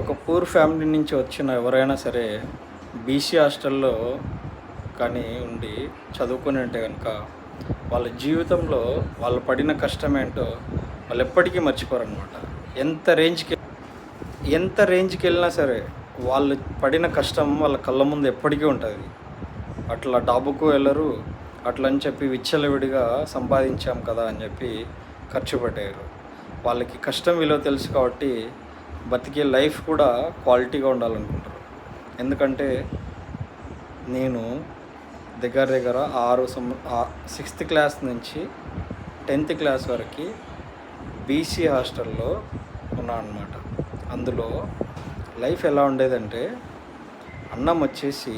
ఒక poor family నుంచి వచ్చిన ఎవరైనా సరే బీసీ హాస్టల్లో కానీ ఉండి చదువుకొని ఉంటే కనుక వాళ్ళ జీవితంలో వాళ్ళు పడిన కష్టం ఏంటో వాళ్ళు ఎప్పటికీ మర్చిపోరనమాట. ఎంత రేంజ్కి వెళ్ళినా సరే వాళ్ళు పడిన కష్టం వాళ్ళ కళ్ళ ముందు ఎప్పటికీ ఉంటుంది. అట్లా డాబుకు వెళ్ళరు, అట్లా అని చెప్పి విచ్చలవిడిగా సంపాదించాం కదా అని చెప్పి ఖర్చు పెట్టారు. వాళ్ళకి కష్టం విలువ తెలుసు కాబట్టి బతికే లైఫ్ కూడా క్వాలిటీగా ఉండాలనుకుంటారు. ఎందుకంటే నేను దగ్గర 6th క్లాస్ నుంచి 10th క్లాస్ వరకు బీసీ హాస్టల్లో ఉన్నా అనమాట. అందులో లైఫ్ ఎలా ఉండేదంటే అన్నం వచ్చేసి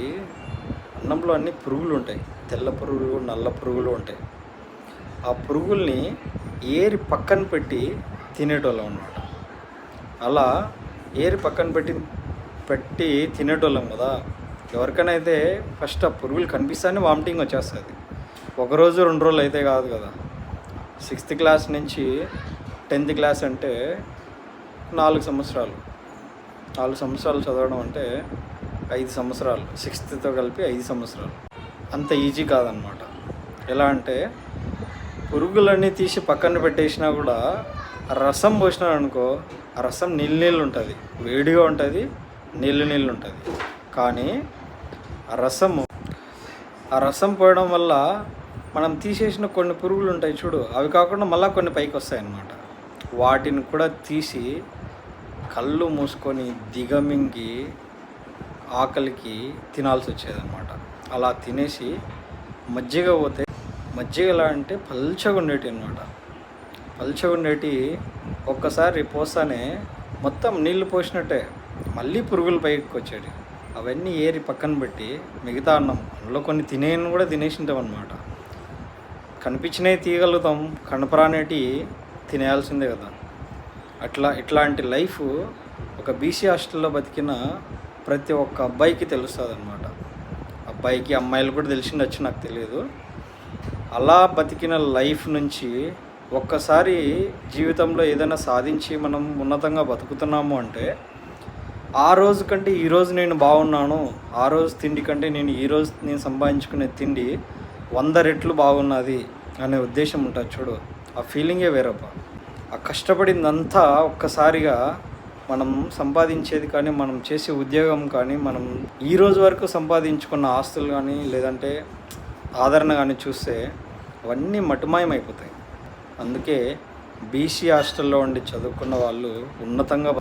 అన్నంలో అన్ని పురుగులు ఉంటాయి, తెల్ల పురుగులు నల్ల పురుగులు ఉంటాయి. ఆ పురుగుల్ని ఏరి పక్కన పెట్టి తినేటోళ్ళం అనమాట. అలా ఏరి పక్కన పెట్టి తినేటోళ్ళం కదా. ఎవరికైనా అయితే ఫస్ట్ ఆ పురుగులు కనిపిస్తానే వామిటింగ్ వచ్చేస్తుంది. ఒకరోజు 2 రోజులు అయితే కాదు కదా. 6th క్లాస్ నుంచి 10th క్లాస్ అంటే 4 సంవత్సరాలు. 4 సంవత్సరాలు చదవడం అంటే 5 సంవత్సరాలు, 6థ్తో కలిపి 5 సంవత్సరాలు. అంత ఈజీ కాదనమాట. ఎలా అంటే పురుగులన్నీ తీసి పక్కన పెట్టేసినా కూడా రసం పోసినాడు అనుకో, ఆ రసం నీళ్ళు ఉంటుంది, వేడిగా ఉంటుంది, నీళ్ళు ఉంటుంది. కానీ ఆ రసం పోయడం వల్ల మనం తీసేసిన కొన్ని పురుగులు ఉంటాయి చూడు, అవి కాకుండా మళ్ళీ కొన్ని పైకి వస్తాయి అన్నమాట. వాటిని కూడా తీసి కళ్ళు మూసుకొని దిగమింగి ఆకలికి తినాల్సి వచ్చేదన్నమాట. అలా తినేసి మజ్జిగ పోతే మజ్జిగ ఎలా అంటే పల్చగా ఉండేటి అనమాట. పల్చగా ఉండేటి ఒక్కసారి పోస్తానే మొత్తం నీళ్లు పోసినట్టే మళ్ళీ పురుగులు పైకి వచ్చేటి. అవన్నీ ఏరి పక్కన పెట్టి మిగతా అన్నం అందులో కొన్ని తినేను కూడా తినేసింటాం అనమాట. కనిపించినవి తీయగలుగుతాం, కనపరానేటి తినేయాల్సిందే కదా. ఇట్లాంటి లైఫ్ ఒక బీసీ హాస్టల్లో బతికిన ప్రతి ఒక్క అబ్బాయికి తెలుస్తుంది అనమాట. అబ్బాయికి అమ్మాయిలు కూడా తెలిసిండొచ్చు, నాకు తెలియదు. అలా బతికిన లైఫ్ నుంచి ఒక్కసారి జీవితంలో ఏదైనా సాధించి మనం ఉన్నతంగా బతుకుతున్నాము అంటే ఆ రోజు కంటే ఈరోజు నేను బాగున్నాను, ఆ రోజు తిండి కంటే ఈరోజు నేను సంపాదించుకునే తిండి 100 రెట్లు బాగున్నది అనే ఉద్దేశం ఉంటుంది చూడు. ఆ ఫీలింగే వేరప్ప. ఆ కష్టపడిందంతా ఒక్కసారిగా మనం సంపాదించేది కానీ, మనం చేసే ఉద్యోగం కానీ, మనం ఈ రోజు వరకు సంపాదించుకున్న ఆస్తులు కానీ లేదంటే ఆదరణ కానీ చూస్తే అవన్నీ మటుమాయమైపోతాయి. అందుకే బీసీ హాస్టల్లో ఉండి చదువుకున్న వాళ్ళు ఉన్నతంగా